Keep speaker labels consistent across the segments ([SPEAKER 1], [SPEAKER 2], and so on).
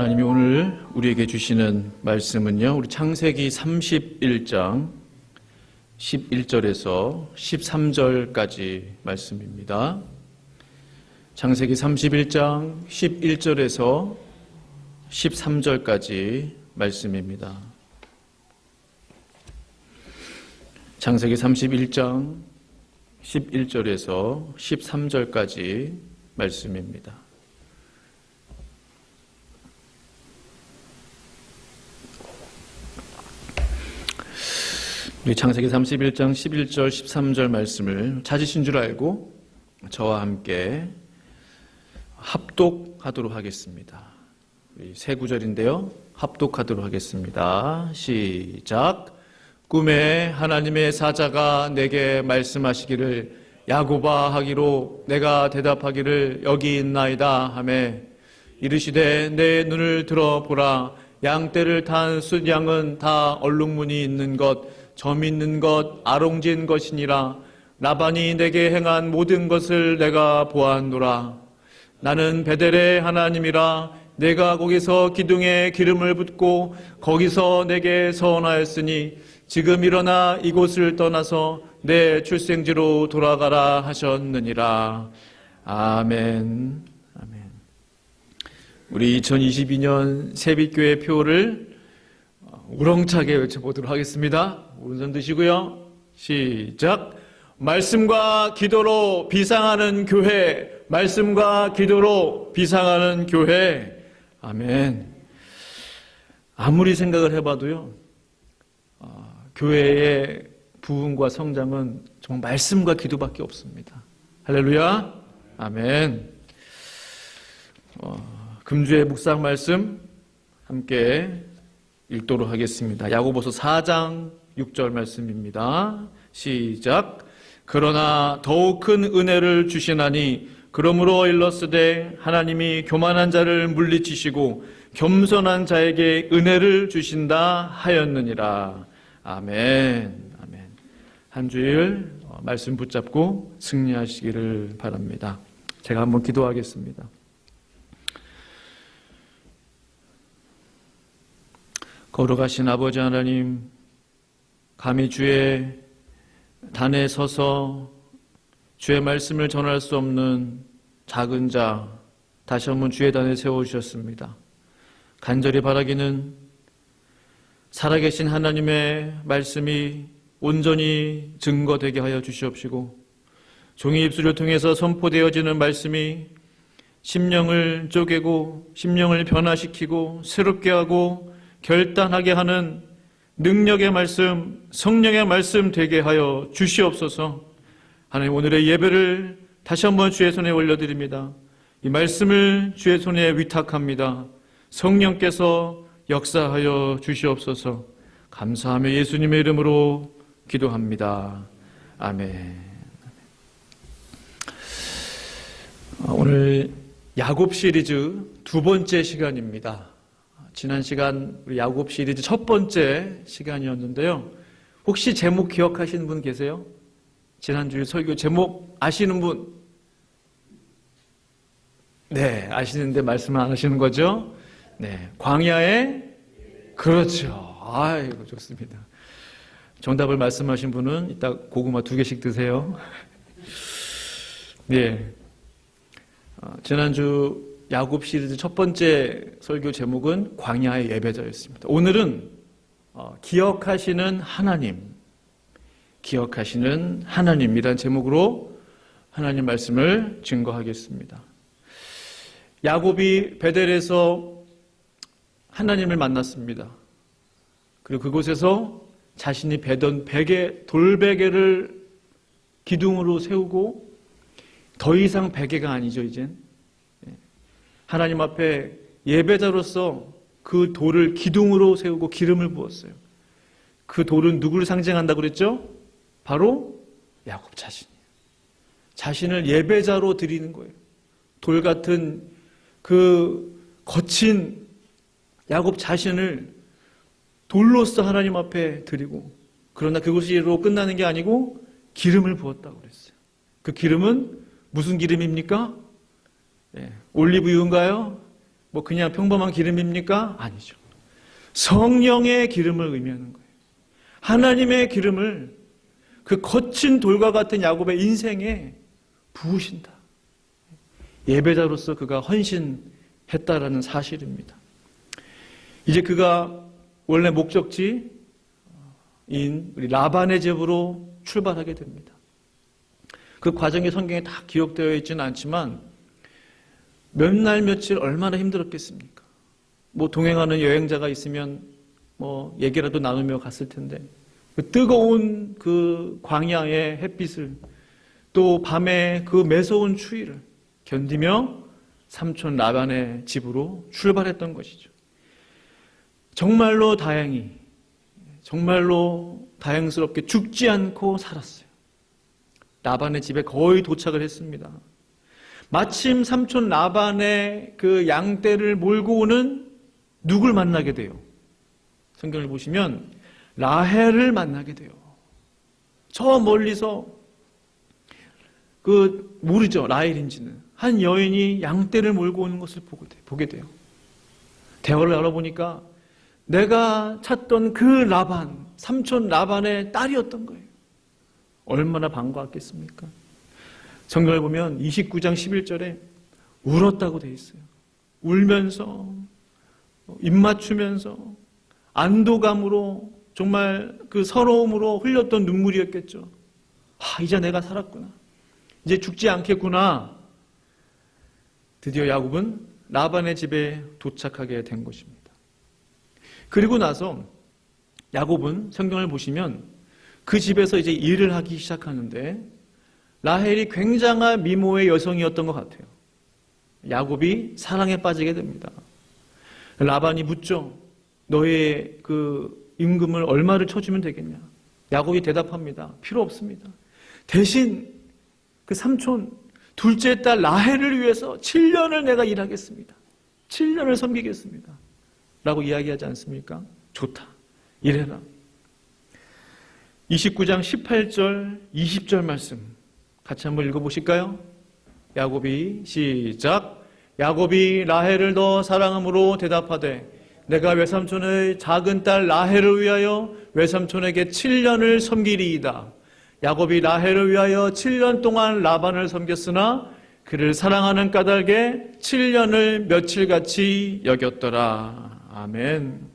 [SPEAKER 1] 하나님이 오늘 우리에게 주시는 말씀은요, 우리 창세기 31장 11절에서 13절까지 말씀입니다. 창세기 31장 11절에서 13절까지 말씀입니다. 창세기 31장 11절에서 13절까지 말씀입니다. 우리 창세기 31장 11절 13절 말씀을 찾으신 줄 알고 저와 함께 합독하도록 하겠습니다. 우리 세 구절인데요, 합독하도록 하겠습니다. 시작. 꿈에 하나님의 사자가 내게 말씀하시기를 야곱아 하기로 내가 대답하기를 여기 있나이다 하매 이르시되 내 눈을 들어보라. 양떼를 탄 숫양은 다 얼룩무늬 있는 것 점 있는 것 아롱진 것이니라. 라반이 내게 행한 모든 것을 내가 보았노라. 나는 베델의 하나님이라. 내가 거기서 기둥에 기름을 붓고 거기서 내게 서원하였으니 지금 일어나 이곳을 떠나서 내 출생지로 돌아가라 하셨느니라. 아멘. 아멘. 우리 2022년 세빛교회 표를 우렁차게 외쳐보도록 하겠습니다. 오른손 드시고요. 시작. 말씀과 기도로 비상하는 교회, 말씀과 기도로 비상하는 교회. 아멘. 아무리 생각을 해봐도요, 교회의 부흥과 성장은 정말 말씀과 기도밖에 없습니다. 할렐루야. 아멘. 금주의 묵상 말씀 함께 읽도록 하겠습니다. 야고보서 4장 6절 말씀입니다. 시작. 그러나 더욱 큰 은혜를 주시나니 그러므로 일렀으되 하나님이 교만한 자를 물리치시고 겸손한 자에게 은혜를 주신다 하였느니라. 아멘. 아멘. 한 주일 말씀 붙잡고 승리하시기를 바랍니다. 제가 한번 기도하겠습니다. 걸어가신 아버지 하나님, 감히 주의 단에 서서 주의 말씀을 전할 수 없는 작은 자 다시 한번 주의 단에 세워주셨습니다. 간절히 바라기는 살아계신 하나님의 말씀이 온전히 증거되게 하여 주시옵시고 종이 입술을 통해서 선포되어지는 말씀이 심령을 쪼개고 심령을 변화시키고 새롭게 하고 결단하게 하는 능력의 말씀, 성령의 말씀 되게 하여 주시옵소서. 하나님, 오늘의 예배를 다시 한번 주의 손에 올려드립니다. 이 말씀을 주의 손에 위탁합니다. 성령께서 역사하여 주시옵소서. 감사하며 예수님의 이름으로 기도합니다. 아멘. 오늘 야곱 시리즈 두 번째 시간입니다. 지난 시간 우리 야곱 시리즈 첫 번째 시간이었는데요. 혹시 제목 기억하시는 분 계세요? 지난주 설교 제목 아시는 분? 네, 아시는데 말씀을 안 하시는 거죠? 네, 광야의 그렇죠. 아이고 좋습니다. 정답을 말씀하신 분은 이따 고구마 2개씩 드세요. 네, 지난주 야곱 시리즈 첫 번째 설교 제목은 광야의 예배자였습니다. 오늘은 기억하시는 하나님, 기억하시는 하나님이라는 제목으로 하나님 말씀을 증거하겠습니다. 야곱이 베델에서 하나님을 만났습니다. 그리고 그곳에서 자신이 베던 베개, 돌베개를 기둥으로 세우고 더 이상 베개가 아니죠, 이젠. 하나님 앞에 예배자로서 그 돌을 기둥으로 세우고 기름을 부었어요. 그 돌은 누구를 상징한다고 그랬죠? 바로 야곱 자신이에요. 자신을 예배자로 드리는 거예요. 돌 같은 그 거친 야곱 자신을 돌로서 하나님 앞에 드리고, 그러나 그것으로 끝나는 게 아니고 기름을 부었다고 그랬어요. 그 기름은 무슨 기름입니까? 올리브유인가요? 뭐 그냥 평범한 기름입니까? 아니죠. 성령의 기름을 의미하는 거예요. 하나님의 기름을 그 거친 돌과 같은 야곱의 인생에 부으신다. 예배자로서 그가 헌신했다라는 사실입니다. 이제 그가 원래 목적지인 우리 라반의 집으로 출발하게 됩니다. 그 과정이 성경에 다 기록되어 있지는 않지만 몇 날 며칠 얼마나 힘들었겠습니까? 뭐 동행하는 여행자가 있으면 뭐 얘기라도 나누며 갔을 텐데 그 뜨거운 그 광야의 햇빛을 또 밤에 그 매서운 추위를 견디며 삼촌 라반의 집으로 출발했던 것이죠. 정말로 다행히, 정말로 다행스럽게 죽지 않고 살았어요. 라반의 집에 거의 도착을 했습니다. 마침 삼촌 라반의 그 양떼를 몰고 오는 누굴 만나게 돼요? 성경을 보시면 라헬을 만나게 돼요. 저 멀리서 그 모르죠, 라헬인지는. 한 여인이 양떼를 몰고 오는 것을 보게 돼요. 대화를 알아보니까 내가 찾던 그 라반, 삼촌 라반의 딸이었던 거예요. 얼마나 반가웠겠습니까? 성경을 보면 29장 11절에 울었다고 돼 있어요. 울면서, 입 맞추면서, 안도감으로, 정말 그 서러움으로 흘렸던 눈물이었겠죠. 이제 내가 살았구나. 이제 죽지 않겠구나. 드디어 야곱은 라반의 집에 도착하게 된 것입니다. 그리고 나서 야곱은 성경을 보시면 그 집에서 이제 일을 하기 시작하는데 라헬이 굉장한 미모의 여성이었던 것 같아요. 야곱이 사랑에 빠지게 됩니다. 라반이 묻죠. 너의 그 임금을 얼마를 쳐주면 되겠냐? 야곱이 대답합니다. 필요 없습니다. 대신 그 삼촌 둘째 딸 라헬을 위해서 7년을 내가 일하겠습니다. 7년을 섬기겠습니다. 라고 이야기하지 않습니까? 좋다. 일해라. 29장 18절, 20절 말씀 같이 한번 읽어보실까요? 야곱이 시작. 야곱이 라헬을 더 사랑함으로 대답하되 내가 외삼촌의 작은 딸 라헬을 위하여 외삼촌에게 7년을 섬기리이다. 야곱이 라헬을 위하여 7년 동안 라반을 섬겼으나 그를 사랑하는 까닭에 7년을 며칠같이 여겼더라. 아멘.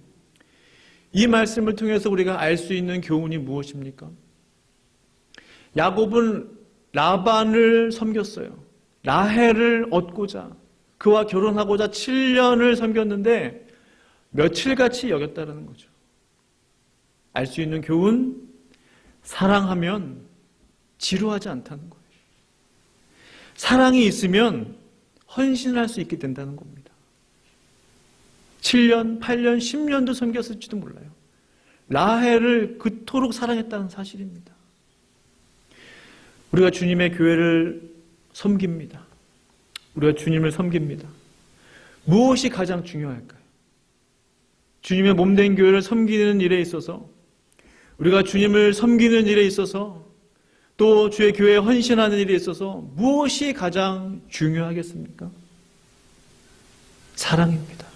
[SPEAKER 1] 이 말씀을 통해서 우리가 알 수 있는 교훈이 무엇입니까? 야곱은 라반을 섬겼어요. 라헬을 얻고자, 그와 결혼하고자 7년을 섬겼는데 며칠같이 여겼다는 거죠. 알 수 있는 교훈, 사랑하면 지루하지 않다는 거예요. 사랑이 있으면 헌신할 수 있게 된다는 겁니다. 7년, 8년, 10년도 섬겼을지도 몰라요. 라헬을 그토록 사랑했다는 사실입니다. 우리가 주님의 교회를 섬깁니다. 우리가 주님을 섬깁니다. 무엇이 가장 중요할까요? 주님의 몸된 교회를 섬기는 일에 있어서, 우리가 주님을 섬기는 일에 있어서, 또 주의 교회에 헌신하는 일에 있어서 무엇이 가장 중요하겠습니까? 사랑입니다.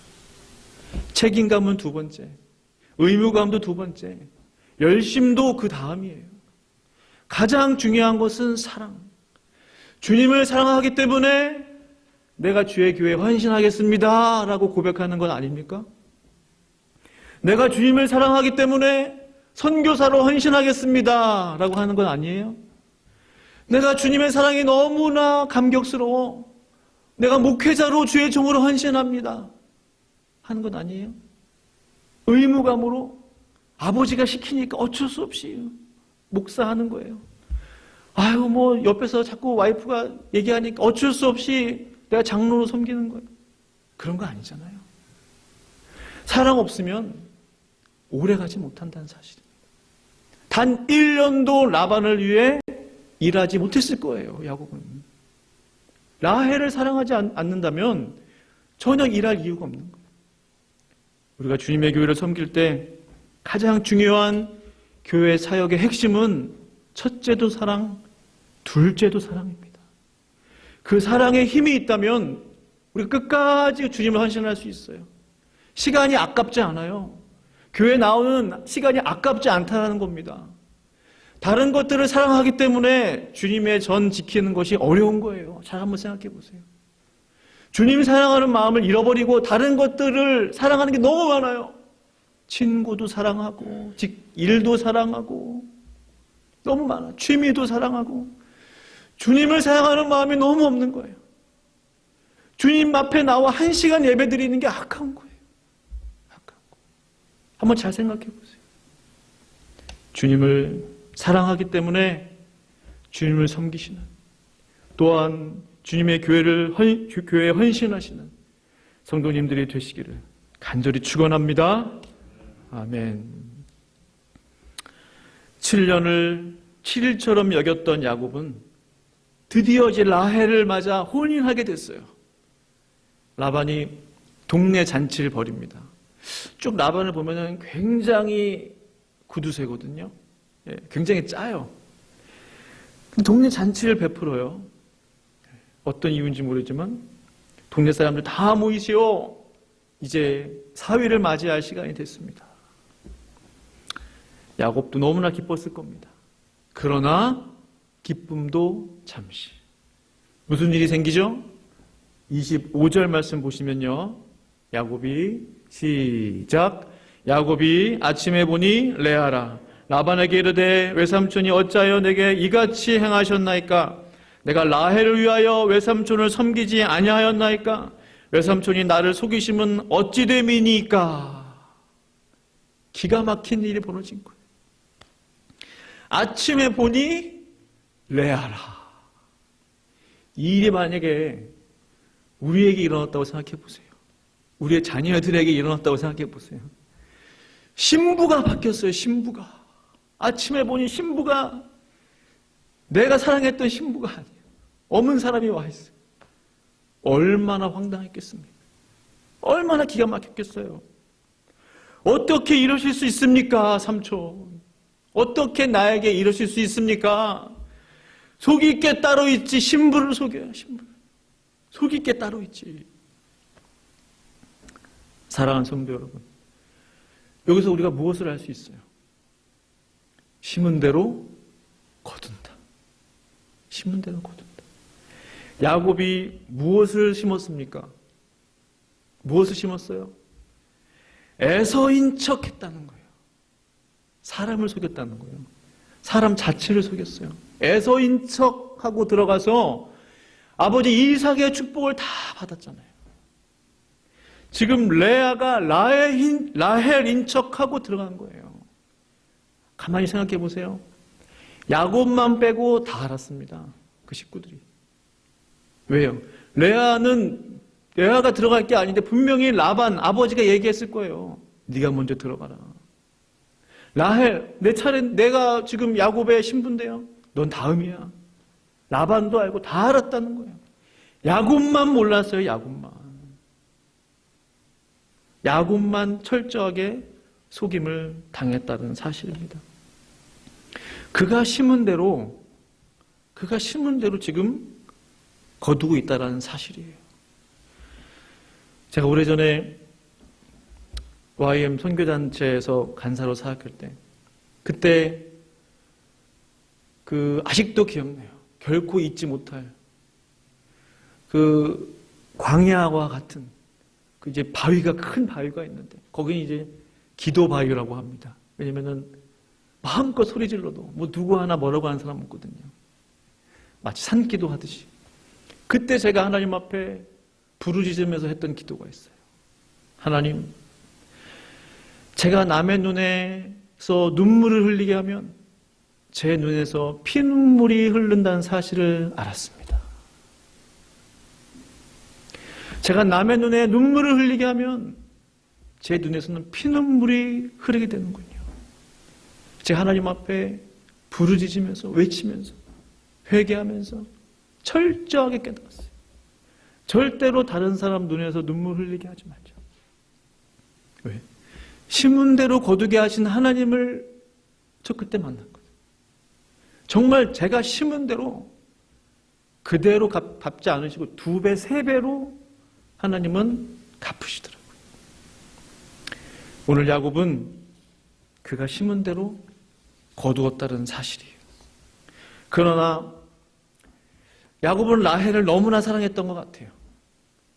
[SPEAKER 1] 책임감은 두 번째, 의무감도 두 번째, 열심도 그 다음이에요. 가장 중요한 것은 사랑. 주님을 사랑하기 때문에 내가 주의 교회에 헌신하겠습니다 라고 고백하는 건 아닙니까? 내가 주님을 사랑하기 때문에 선교사로 헌신하겠습니다 라고 하는 건 아니에요? 내가 주님의 사랑이 너무나 감격스러워 내가 목회자로 주의 종으로 헌신합니다 하는 건 아니에요? 의무감으로 아버지가 시키니까 어쩔 수 없이 목사하는 거예요. 아유 뭐 옆에서 자꾸 와이프가 얘기하니까 어쩔 수 없이 내가 장로로 섬기는 거예요. 그런 거 아니잖아요. 사랑 없으면 오래가지 못한다는 사실입니다. 단 1년도 라반을 위해 일하지 못했을 거예요. 야곱은. 라헬을 사랑하지 않는다면 전혀 일할 이유가 없는 거예요. 우리가 주님의 교회를 섬길 때 가장 중요한 교회 사역의 핵심은 첫째도 사랑, 둘째도 사랑입니다. 그 사랑에 힘이 있다면 우리가 끝까지 주님을 헌신할 수 있어요. 시간이 아깝지 않아요. 교회 나오는 시간이 아깝지 않다는 겁니다. 다른 것들을 사랑하기 때문에 주님의 전 지키는 것이 어려운 거예요. 잘 한번 생각해 보세요. 주님 사랑하는 마음을 잃어버리고 다른 것들을 사랑하는 게 너무 많아요. 친구도 사랑하고 일도 사랑하고 너무 많아. 취미도 사랑하고 주님을 사랑하는 마음이 너무 없는 거예요. 주님 앞에 나와 1시간 예배 드리는 게 아까운 거예요. 아까운 거. 한번 잘 생각해 보세요. 주님을 사랑하기 때문에 주님을 섬기시는, 또한 주님의 교회에 헌신하시는 성도님들이 되시기를 간절히 축원합니다. 아멘. 7년을 7일처럼 여겼던 야곱은 드디어 이제 라헬을 맞아 혼인하게 됐어요. 라반이 동네 잔치를 벌입니다. 쭉 라반을 보면은 굉장히 구두쇠거든요. 굉장히 짜요. 동네 잔치를 베풀어요. 어떤 이유인지 모르지만 동네 사람들 다 모이시오. 이제 사위를 맞이할 시간이 됐습니다. 야곱도 너무나 기뻤을 겁니다. 그러나 기쁨도 잠시. 무슨 일이 생기죠? 25절 말씀 보시면요. 야곱이 시작. 야곱이 아침에 보니 레아라 라반에게 이르되 외삼촌이 어찌하여 내게 이같이 행하셨나이까? 내가 라헬을 위하여 외삼촌을 섬기지 아니하였나이까? 외삼촌이 나를 속이심은 어찌 됨이니까? 기가 막힌 일이 벌어진 거예요. 아침에 보니 레아라. 이 일이 만약에 우리에게 일어났다고 생각해 보세요. 우리의 자녀들에게 일어났다고 생각해 보세요. 신부가 바뀌었어요. 신부가. 아침에 보니 신부가 내가 사랑했던 신부가 아니에요. 없는 사람이 와 있어요. 얼마나 황당했겠습니까? 얼마나 기가 막혔겠어요. 어떻게 이러실 수 있습니까, 삼촌? 어떻게 나에게 이러실 수 있습니까? 속일 게 따로 있지. 신부를 속여요. 신부를. 속일 게 따로 있지. 사랑하는 성도 여러분, 여기서 우리가 무엇을 할 수 있어요? 심은 대로 거둔다. 심은 대로 거둔다. 야곱이 무엇을 심었습니까? 무엇을 심었어요? 에서인 척했다는 거예요. 사람을 속였다는 거예요. 사람 자체를 속였어요. 에서인 척하고 들어가서 아버지 이삭의 축복을 다 받았잖아요. 지금 레아가 라헬인 척하고 들어간 거예요. 가만히 생각해 보세요. 야곱만 빼고 다 알았습니다. 그 식구들이. 왜요? 레아가 들어갈 게 아닌데 분명히 라반 아버지가 얘기했을 거예요. 네가 먼저 들어가라. 라헬, 내 차례, 내가 지금 야곱의 신부인데요. 넌 다음이야. 라반도 알고 다 알았다는 거예요. 야곱만 몰랐어요. 야곱만 철저하게 속임을 당했다는 사실입니다. 그가 심은 대로 지금 거두고 있다는 사실이에요. 제가 오래전에 YM 선교단체에서 간사로 사역할 때, 그때 아직도 기억나요. 결코 잊지 못할 광야와 같은 이제 큰 바위가 있는데, 거기는 이제 기도 바위라고 합니다. 왜냐면은 마음껏 소리 질러도 누구 하나 뭐라고 하는 사람 없거든요. 마치 산기도 하듯이. 그때 제가 하나님 앞에 부르짖으면서 했던 기도가 있어요. 하나님, 제가 남의 눈에서 눈물을 흘리게 하면 제 눈에서 피눈물이 흐른다는 사실을 알았습니다. 제가 남의 눈에 눈물을 흘리게 하면 제 눈에서는 피눈물이 흐르게 되는군요. 제가 하나님 앞에 부르짖으면서 외치면서 회개하면서 철저하게 깨달았어요. 절대로 다른 사람 눈에서 눈물 흘리게 하지 말자. 왜? 심은 대로 거두게 하신 하나님을 저 그때 만났거든요. 정말 제가 심은 대로 그대로 갚지 않으시고 2배, 3배로 하나님은 갚으시더라고요. 오늘 야곱은 그가 심은 대로 거두었다는 사실이에요. 그러나 야곱은 라헬을 너무나 사랑했던 것 같아요.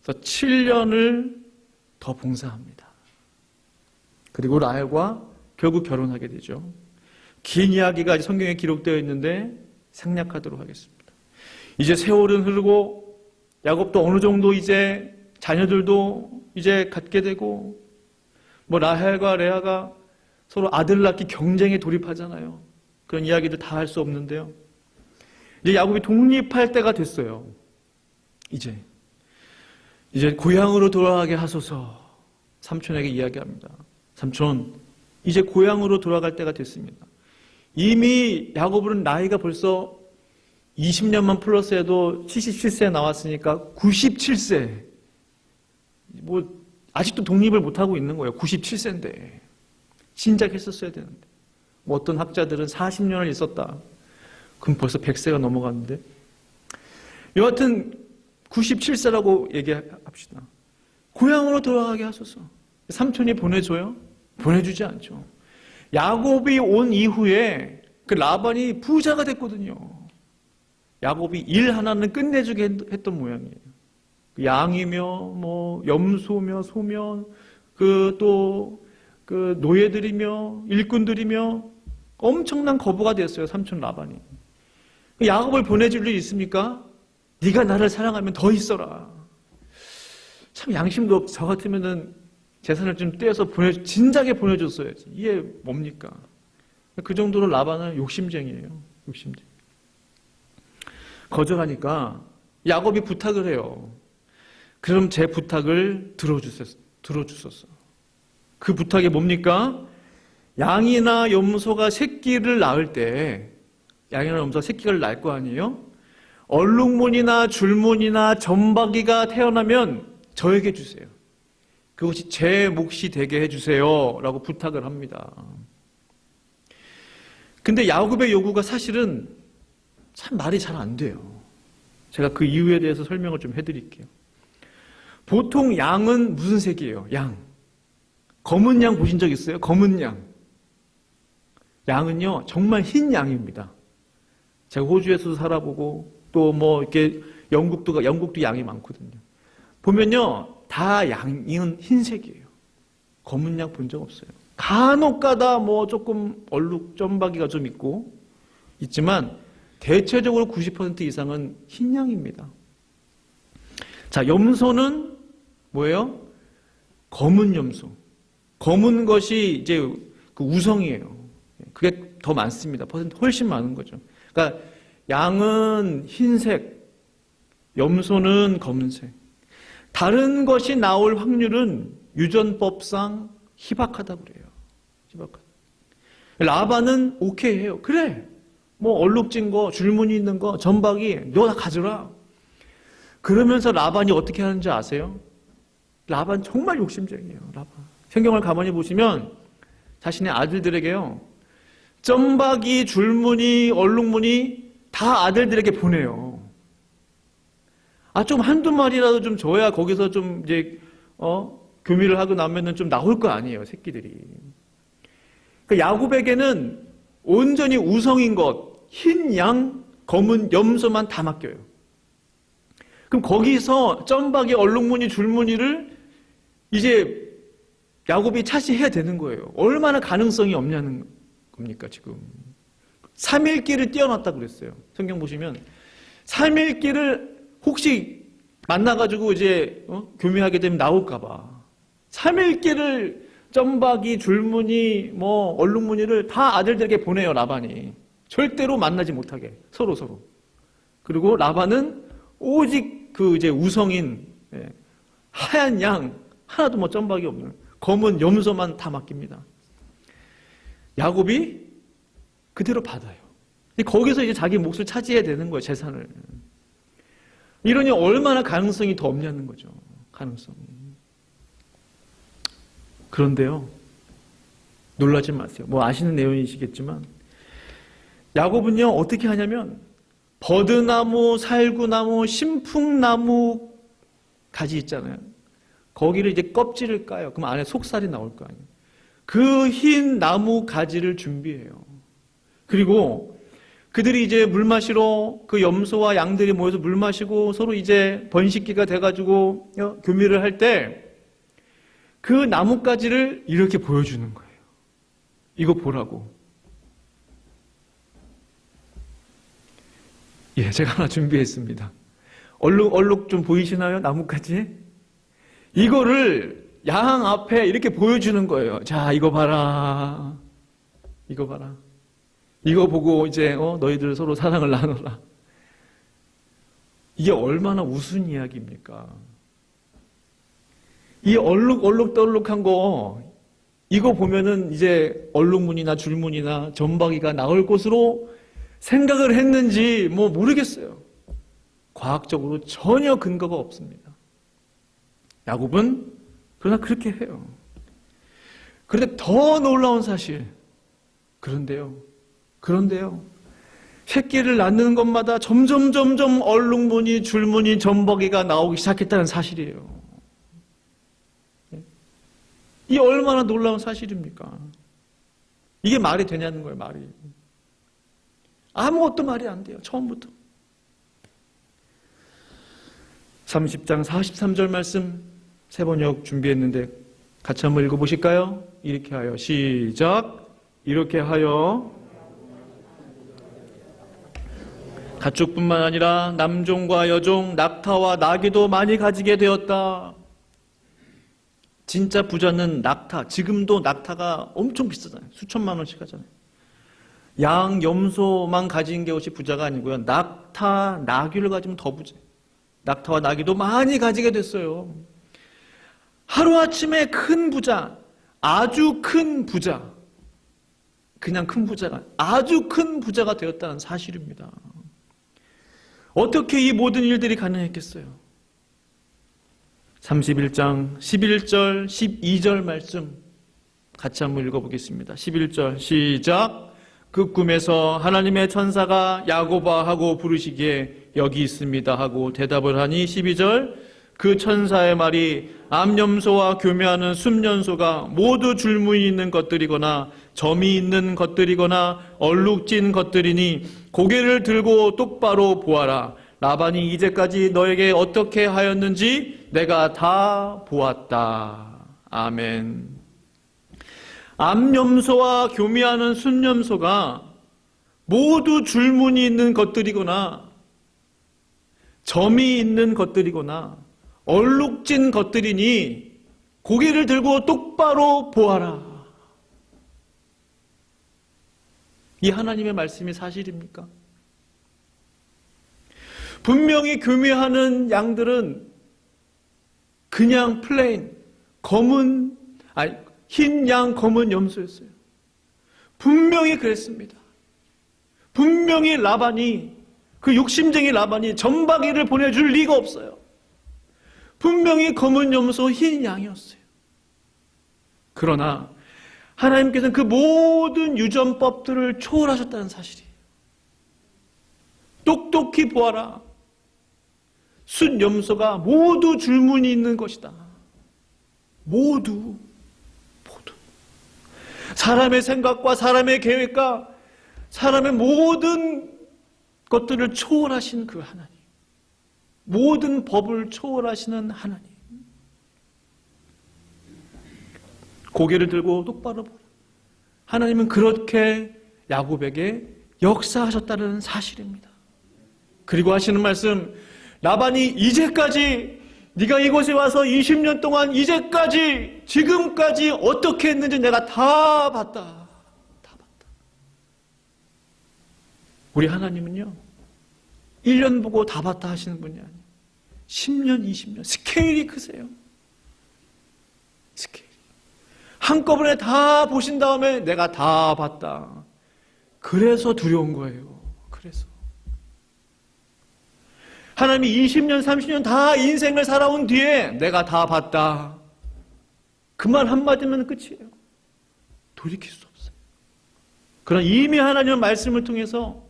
[SPEAKER 1] 그래서 7년을 더 봉사합니다. 그리고 라헬과 결국 결혼하게 되죠. 긴 이야기가 성경에 기록되어 있는데 생략하도록 하겠습니다. 이제 세월은 흐르고 야곱도 어느 정도 이제 자녀들도 이제 갖게 되고 뭐 라헬과 레아가 서로 아들 낳기 경쟁에 돌입하잖아요. 그런 이야기들 다 할 수 없는데요. 이제 야곱이 독립할 때가 됐어요. 이제 고향으로 돌아가게 하소서. 삼촌에게 이야기합니다. 삼촌, 이제 고향으로 돌아갈 때가 됐습니다. 이미 야곱은 나이가 벌써 20년만 플러스해도 77세에 나왔으니까 97세. 뭐 아직도 독립을 못하고 있는 거예요. 97세인데. 진작 했었어야 되는데. 뭐 어떤 학자들은 40년을 있었다. 그럼 벌써 100세가 넘어갔는데. 여하튼 97세라고 얘기합시다. 고향으로 돌아가게 하소서. 삼촌이 보내줘요? 보내주지 않죠. 야곱이 온 이후에 그 라반이 부자가 됐거든요. 야곱이 일 하나는 끝내주게 했던 모양이에요. 양이며 뭐 염소며 소며 그 노예들이며 일꾼들이며 엄청난 거부가 됐어요. 삼촌 라반이. 야곱을 보내줄 일 있습니까? 네가 나를 사랑하면 더 있어라. 참 양심도 없. 저 같으면은 재산을 좀 떼어서 진작에 보내줬어야지. 이게 뭡니까? 그 정도로 라반은 욕심쟁이에요. 욕심쟁이. 거절하니까 야곱이 부탁을 해요. 그럼 제 부탁을 들어주소서. 그 부탁이 뭡니까? 양이나 염소가 새끼를 낳을 때, 양이나 염소가 새끼를 낳을 거 아니에요? 얼룩무늬나 줄무늬나 점박이가 태어나면 저에게 주세요. 그것이 제 몫이 되게 해주세요. 라고 부탁을 합니다. 근데 야곱의 요구가 사실은 참 말이 잘 안 돼요. 제가 그 이유에 대해서 설명을 좀 해드릴게요. 보통 양은 무슨 색이에요? 양. 검은 양 보신 적 있어요? 검은 양. 양은요, 정말 흰 양입니다. 제가 호주에서도 살아보고, 또 뭐, 이렇게 영국도 양이 많거든요. 보면요, 다 양은 흰색이에요. 검은 양 본 적 없어요. 간혹 가다 뭐 조금 얼룩 점박이가 좀 있지만, 대체적으로 90% 이상은 흰 양입니다. 자, 염소는 뭐예요? 검은 염소. 검은 것이 이제 그 우성이에요. 그게 더 많습니다. 퍼센트 훨씬 많은 거죠. 그러니까 양은 흰색, 염소는 검은색. 다른 것이 나올 확률은 유전법상 희박하다고 그래요. 희박하다. 라반은 오케이 해요. 그래. 뭐 얼룩진 거, 줄무늬 있는 거, 점박이 너 다 가져라. 그러면서 라반이 어떻게 하는지 아세요? 라반 정말 욕심쟁이에요. 라반. 성경을 가만히 보시면 자신의 아들들에게요. 점박이, 줄무늬, 얼룩무늬 다 아들들에게 보내요. 좀 한두 마리라도 좀 줘야 거기서 좀 이제 교미를 하고 나면은 좀 나올 거 아니에요, 새끼들이. 그러니까 야곱에게는 온전히 우성인 것, 흰 양, 검은 염소만 다 맡겨요. 그럼 거기서 점박이, 얼룩무늬, 줄무늬를 이제 야곱이 차지해야 되는 거예요. 얼마나 가능성이 없냐는 겁니까, 지금. 3일길을 띄워놨다고 그랬어요. 성경 보시면 3일길을 혹시 만나가지고 이제 교미하게 되면 나올까봐 3일길을 점박이, 줄무늬, 뭐 얼룩무늬를 다 아들들에게 보내요. 라반이 절대로 만나지 못하게 서로. 그리고 라반은 오직 그 이제 우성인 하얀 양 하나도 뭐 점박이 없는 검은 염소만 다 맡깁니다. 야곱이 그대로 받아요. 거기서 이제 자기 몫을 차지해야 되는 거예요. 재산을. 이러니 얼마나 가능성이 더 없냐는 거죠. 가능성이. 그런데요, 놀라지 마세요. 뭐 아시는 내용이시겠지만 야곱은요 어떻게 하냐면 버드나무, 살구나무, 신풍나무 가지 있잖아요. 거기를 이제 껍질을 까요. 그럼 안에 속살이 나올 거 아니에요. 그 흰 나무 가지를 준비해요. 그리고 그들이 이제 물 마시러 그 염소와 양들이 모여서 물 마시고 서로 이제 번식기가 돼가지고 교미를 할 때 그 나뭇가지를 이렇게 보여주는 거예요. 이거 보라고. 예, 제가 하나 준비했습니다. 얼룩 좀 보이시나요? 나뭇가지? 이거를 양 앞에 이렇게 보여주는 거예요. 자, 이거 봐라. 이거 봐라. 이거 보고 이제 너희들 서로 사랑을 나눠라. 이게 얼마나 우스운 이야기입니까? 이 얼룩덜룩한 거 이거 보면은 이제 얼룩무늬나 줄무늬나 점박이가 나올 것으로 생각을 했는지 모르겠어요. 과학적으로 전혀 근거가 없습니다. 야곱은 그러나 그렇게 해요. 그런데 더 놀라운 사실. 그런데요. 새끼를 낳는 것마다 점점 얼룩무늬, 줄무늬, 점박이가 나오기 시작했다는 사실이에요. 이 얼마나 놀라운 사실입니까? 이게 말이 되냐는 거예요, 말이. 아무것도 말이 안 돼요, 처음부터. 30장 43절 말씀 세번역 준비했는데 같이 한번 읽어보실까요? 이렇게 하여 시작. 이렇게 하여 가축뿐만 아니라 남종과 여종, 낙타와 나귀도 많이 가지게 되었다. 진짜 부자는 낙타, 지금도 낙타가 엄청 비싸잖아요. 수천만 원씩 하잖아요. 양, 염소만 가진 것이 부자가 아니고요. 낙타, 나귀를 가지면 더 부자. 낙타와 나귀도 많이 가지게 됐어요. 하루아침에 큰 부자, 아주 큰 부자, 그냥 큰 부자가 아주 큰 부자가 되었다는 사실입니다. 어떻게 이 모든 일들이 가능했겠어요? 31장 11절 12절 말씀 같이 한번 읽어보겠습니다. 11절 시작. 그 꿈에서 하나님의 천사가 야곱아 하고 부르시기에 여기 있습니다 하고 대답을 하니 12절 그 천사의 말이 암염소와 교매하는 순염소가 모두 줄무늬 있는 것들이거나 점이 있는 것들이거나 얼룩진 것들이니 고개를 들고 똑바로 보아라. 라반이 이제까지 너에게 어떻게 하였는지 내가 다 보았다. 아멘. 암염소와 교미하는 순염소가 모두 줄무늬 있는 것들이거나 점이 있는 것들이거나 얼룩진 것들이니 고개를 들고 똑바로 보아라. 이 하나님의 말씀이 사실입니까? 분명히 교미하는 양들은 그냥 플레인 흰 양 검은 염소였어요. 분명히 그랬습니다. 분명히 라반이 그 욕심쟁이 라반이 점박이를 보내줄 리가 없어요. 분명히 검은 염소 흰 양이었어요. 그러나 하나님께서는 그 모든 유전법들을 초월하셨다는 사실이에요. 똑똑히 보아라. 순염소가 모두 줄무늬 있는 것이다. 모두. 사람의 생각과 사람의 계획과 사람의 모든 것들을 초월하신 그 하나님. 모든 법을 초월하시는 하나님. 고개를 들고 똑바로 보라. 하나님은 그렇게 야곱에게 역사하셨다는 사실입니다. 그리고 하시는 말씀, 라반이 이제까지 네가 이곳에 와서 20년 동안 이제까지 지금까지 어떻게 했는지 내가 다 봤다. 다 봤다. 우리 하나님은요 1년 보고 다 봤다 하시는 분이 아니에요. 10년, 20년 스케일이 크세요. 스케일. 한꺼번에 다 보신 다음에 내가 다 봤다. 그래서 두려운 거예요. 그래서 하나님이 20년, 30년 다 인생을 살아온 뒤에 내가 다 봤다. 그 말 한마디면 끝이에요. 돌이킬 수 없어요. 그러나 이미 하나님의 말씀을 통해서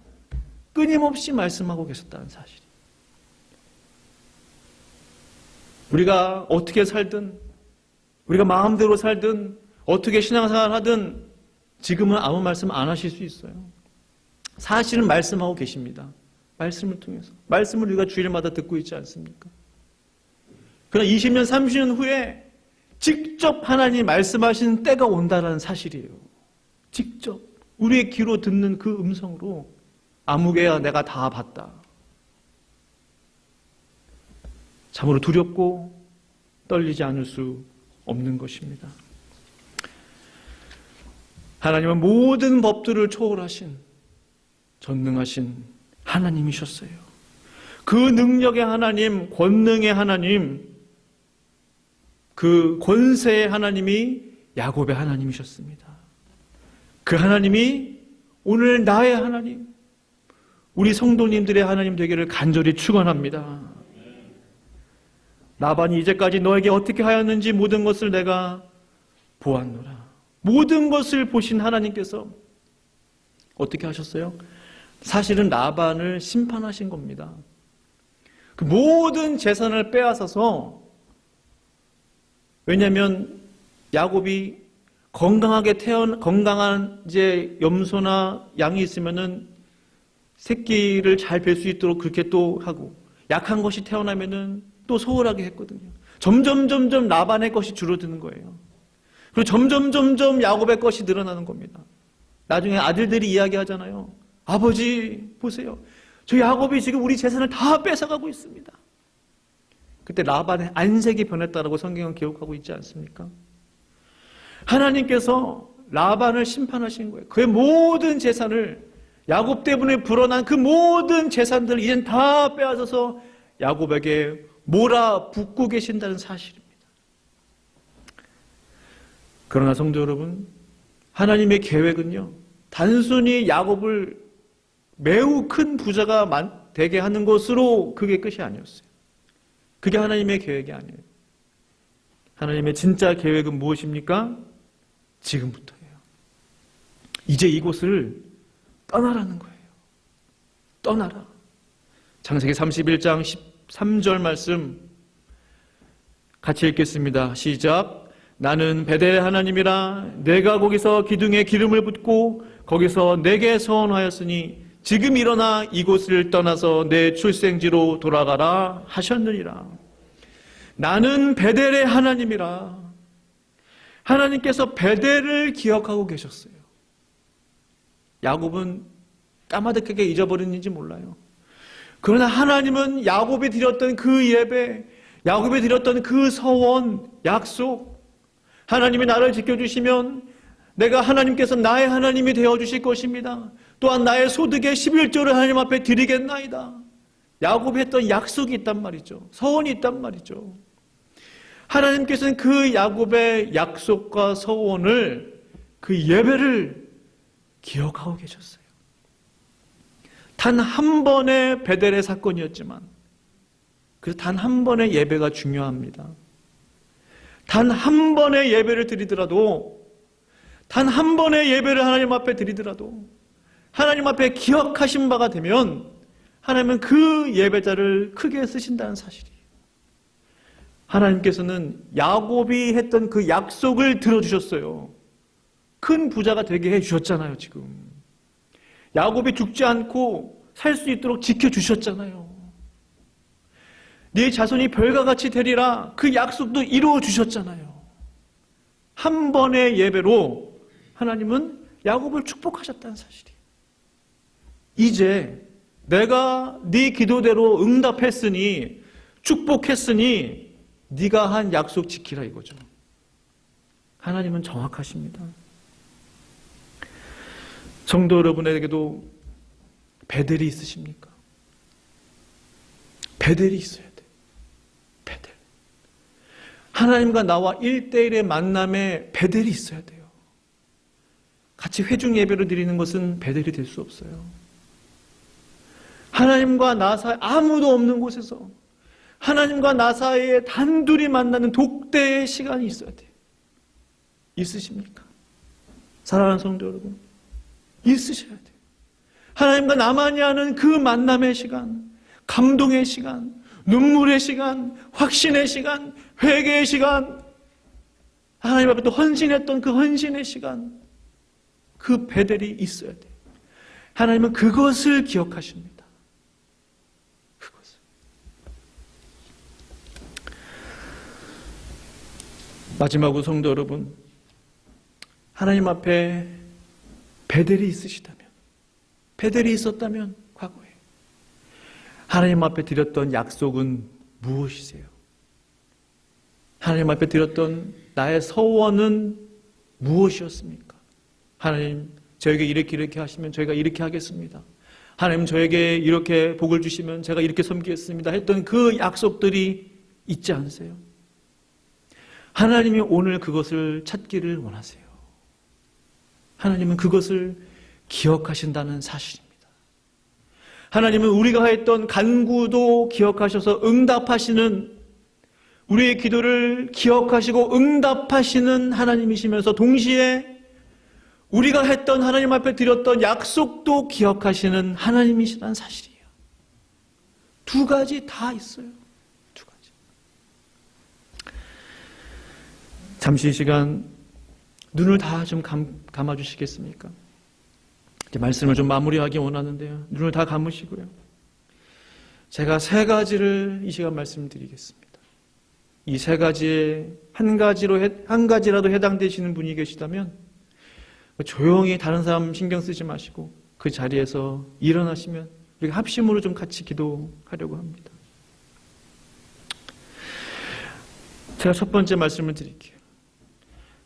[SPEAKER 1] 끊임없이 말씀하고 계셨다는 사실이. 우리가 어떻게 살든, 우리가 마음대로 살든, 어떻게 신앙생활 하든 지금은 아무 말씀 안 하실 수 있어요. 사실은 말씀하고 계십니다. 말씀을 통해서. 말씀을 우리가 주일마다 듣고 있지 않습니까? 그러나 20년, 30년 후에 직접 하나님이 말씀하시는 때가 온다는 사실이에요. 직접 우리의 귀로 듣는 그 음성으로 아무개야 내가 다 봤다. 참으로 두렵고 떨리지 않을 수 없는 것입니다. 하나님은 모든 법들을 초월하신 전능하신 하나님이셨어요. 그 능력의 하나님, 권능의 하나님, 그 권세의 하나님이 야곱의 하나님이셨습니다. 그 하나님이 오늘 나의 하나님, 우리 성도님들의 하나님 되기를 간절히 축원합니다. 라반이 이제까지 너에게 어떻게 하였는지 모든 것을 내가 보았노라. 모든 것을 보신 하나님께서 어떻게 하셨어요? 사실은 라반을 심판하신 겁니다. 그 모든 재산을 빼앗아서, 왜냐하면 야곱이 건강한 이제 염소나 양이 있으면은 새끼를 잘 뵐 수 있도록 그렇게 또 하고, 약한 것이 태어나면은 또 소홀하게 했거든요. 점점 라반의 것이 줄어드는 거예요. 그리고 점점 야곱의 것이 늘어나는 겁니다. 나중에 아들들이 이야기하잖아요. 아버지 보세요. 저 야곱이 지금 우리 재산을 다 뺏어가고 있습니다. 그때 라반의 안색이 변했다라고 성경은 기록하고 있지 않습니까? 하나님께서 라반을 심판하신 거예요. 그의 모든 재산을, 야곱 때문에 불어난 그 모든 재산들을 이젠 다 빼앗아서 야곱에게 몰아붓고 계신다는 사실입니다. 그러나 성도 여러분, 하나님의 계획은요, 단순히 야곱을 매우 큰 부자가 되게 하는 것으로 그게 끝이 아니었어요. 그게 하나님의 계획이 아니에요. 하나님의 진짜 계획은 무엇입니까? 지금부터예요. 이제 이곳을 떠나라는 거예요. 떠나라. 창세기 31장 13절 말씀 같이 읽겠습니다. 시작. 나는 베델의 하나님이라. 내가 거기서 기둥에 기름을 붓고 거기서 내게 서원하였으니 지금 일어나 이곳을 떠나서 내 출생지로 돌아가라 하셨느니라. 나는 베델의 하나님이라. 하나님께서 베델을 기억하고 계셨어요. 야곱은 까마득하게 잊어버렸는지 몰라요. 그러나 하나님은 야곱이 드렸던 그 예배, 야곱이 드렸던 그 서원, 약속, 하나님이 나를 지켜주시면 내가 하나님께서 나의 하나님이 되어주실 것입니다. 또한 나의 소득의 11조를 하나님 앞에 드리겠나이다. 야곱이 했던 약속이 있단 말이죠. 서원이 있단 말이죠. 하나님께서는 그 야곱의 약속과 서원을, 그 예배를 기억하고 계셨어요. 단 한 번의 베델의 사건이었지만, 그래서 단 한 번의 예배가 중요합니다. 단 한 번의 예배를 드리더라도, 단 한 번의 예배를 하나님 앞에 드리더라도 하나님 앞에 기억하신 바가 되면 하나님은 그 예배자를 크게 쓰신다는 사실이에요. 하나님께서는 야곱이 했던 그 약속을 들어주셨어요. 큰 부자가 되게 해주셨잖아요. 지금 야곱이 죽지 않고 살 수 있도록 지켜주셨잖아요. 네 자손이 별과 같이 되리라, 그 약속도 이루어 주셨잖아요. 한 번의 예배로 하나님은 야곱을 축복하셨다는 사실이에요. 이제 내가 네 기도대로 응답했으니, 축복했으니 네가 한 약속 지키라 이거죠. 하나님은 정확하십니다. 성도 여러분에게도 베델이 있으십니까? 베델이 있어야 돼요. 베델. 하나님과 나와 1대1의 만남에 베델이 있어야 돼요. 같이 회중 예배를 드리는 것은 베델이 될 수 없어요. 하나님과 나 사이, 아무도 없는 곳에서 하나님과 나 사이에 단둘이 만나는 독대의 시간이 있어야 돼요. 있으십니까? 사랑하는 성도 여러분, 있으셔야 돼요. 하나님과 나만이 하는 그 만남의 시간, 감동의 시간, 눈물의 시간, 확신의 시간, 회개의 시간, 하나님 앞에 또 헌신했던 그 헌신의 시간, 그 베델이 있어야 돼요. 하나님은 그것을 기억하십니다. 그것을. 마지막으로 성도 여러분, 하나님 앞에 베델이 있으시다면, 베델이 있었다면 과거에 하나님 앞에 드렸던 약속은 무엇이세요? 하나님 앞에 드렸던 나의 서원은 무엇이었습니까? 하나님, 저에게 이렇게 하시면 저희가 이렇게 하겠습니다. 하나님, 저에게 이렇게 복을 주시면 제가 이렇게 섬기겠습니다. 했던 그 약속들이 있지 않으세요? 하나님이 오늘 그것을 찾기를 원하세요. 하나님은 그것을 기억하신다는 사실입니다. 하나님은 우리가 했던 간구도 기억하셔서 응답하시는, 우리의 기도를 기억하시고 응답하시는 하나님이시면서 동시에 우리가 했던, 하나님 앞에 드렸던 약속도 기억하시는 하나님이시라는 사실이에요. 두 가지 다 있어요. 두 가지. 잠시 이 시간 눈을 다 좀 감아주시겠습니까? 이제 말씀을 좀 마무리하기 원하는데요. 눈을 다 감으시고요. 제가 세 가지를 이 시간 말씀드리겠습니다. 이 세 가지에 한 가지라도 해당되시는 분이 계시다면 조용히 다른 사람 신경 쓰지 마시고 그 자리에서 일어나시면 우리가 합심으로 좀 같이 기도하려고 합니다. 제가 첫 번째 말씀을 드릴게요.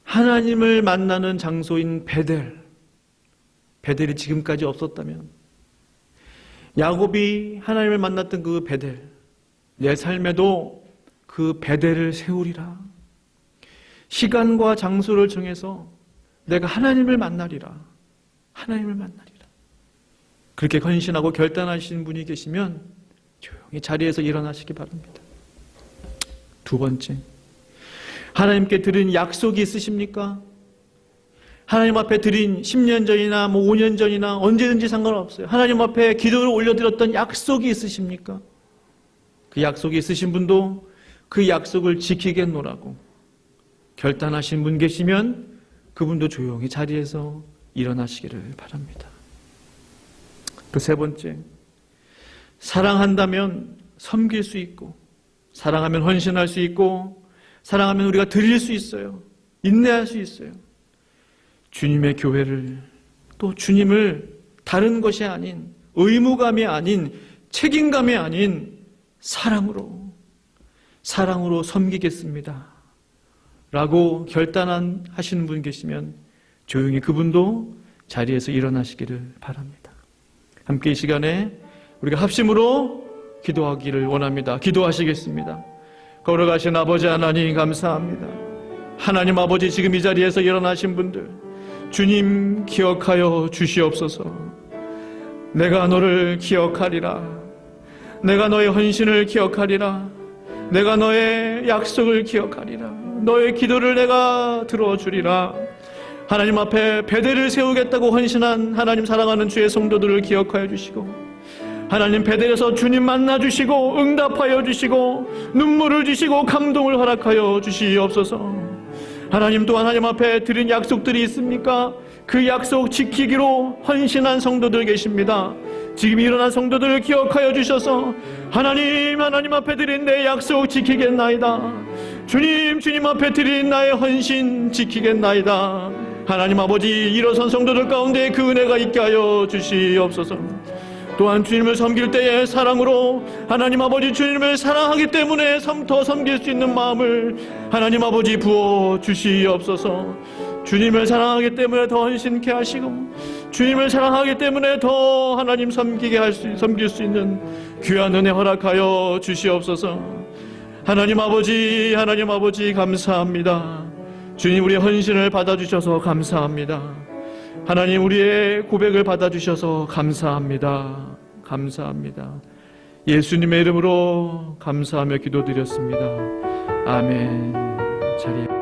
[SPEAKER 1] 하나님을 만나는 장소인 베델이 지금까지 없었다면, 야곱이 하나님을 만났던 그 베델, 내 삶에도 그 베델을 세우리라. 시간과 장소를 정해서 내가 하나님을 만나리라. 하나님을 만나리라. 그렇게 헌신하고 결단하시는 분이 계시면 조용히 자리에서 일어나시기 바랍니다. 두 번째, 하나님께 드린 약속이 있으십니까? 하나님 앞에 드린 10년 전이나 5년 전이나 언제든지 상관없어요. 하나님 앞에 기도를 올려드렸던 약속이 있으십니까? 그 약속이 있으신 분도 그 약속을 지키겠노라고 결단하신 분 계시면 그분도 조용히 자리에서 일어나시기를 바랍니다. 그 세 번째, 사랑한다면 섬길 수 있고, 사랑하면 헌신할 수 있고, 사랑하면 우리가 드릴 수 있어요. 인내할 수 있어요. 주님의 교회를, 또 주님을 다른 것이 아닌, 의무감이 아닌, 책임감이 아닌 사랑으로 섬기겠습니다 라고 결단하시는 분 계시면 조용히 그분도 자리에서 일어나시기를 바랍니다. 함께 이 시간에 우리가 합심으로 기도하기를 원합니다. 기도하시겠습니다. 걸어가신 아버지 하나님 감사합니다. 하나님 아버지, 지금 이 자리에서 일어나신 분들 주님 기억하여 주시옵소서. 내가 너를 기억하리라. 내가 너의 헌신을 기억하리라. 내가 너의 약속을 기억하리라. 너의 기도를 내가 들어주리라. 하나님 앞에 베델을 세우겠다고 헌신한 하나님 사랑하는 주의 성도들을 기억하여 주시고, 하나님 베델에서 주님 만나주시고 응답하여 주시고 눈물을 주시고 감동을 허락하여 주시옵소서. 하나님, 또 하나님 앞에 드린 약속들이 있습니까? 그 약속 지키기로 헌신한 성도들 계십니다. 지금 일어난 성도들을 기억하여 주셔서 하나님 앞에 드린 내 약속 지키겠나이다. 주님 앞에 드린 나의 헌신 지키겠나이다. 하나님 아버지, 일어선 성도들 가운데 그 은혜가 있게 하여 주시옵소서. 또한 주님을 섬길 때에 사랑으로, 하나님 아버지 주님을 사랑하기 때문에 더 섬길 수 있는 마음을 하나님 아버지 부어 주시옵소서. 주님을 사랑하기 때문에 더 헌신케 하시고, 주님을 사랑하기 때문에 더 하나님 섬길 수 있는 귀한 은혜 허락하여 주시옵소서. 하나님 아버지 감사합니다. 주님, 우리의 헌신을 받아주셔서 감사합니다. 하나님, 우리의 고백을 받아주셔서 감사합니다. 감사합니다. 예수님의 이름으로 감사하며 기도드렸습니다. 아멘. 자리에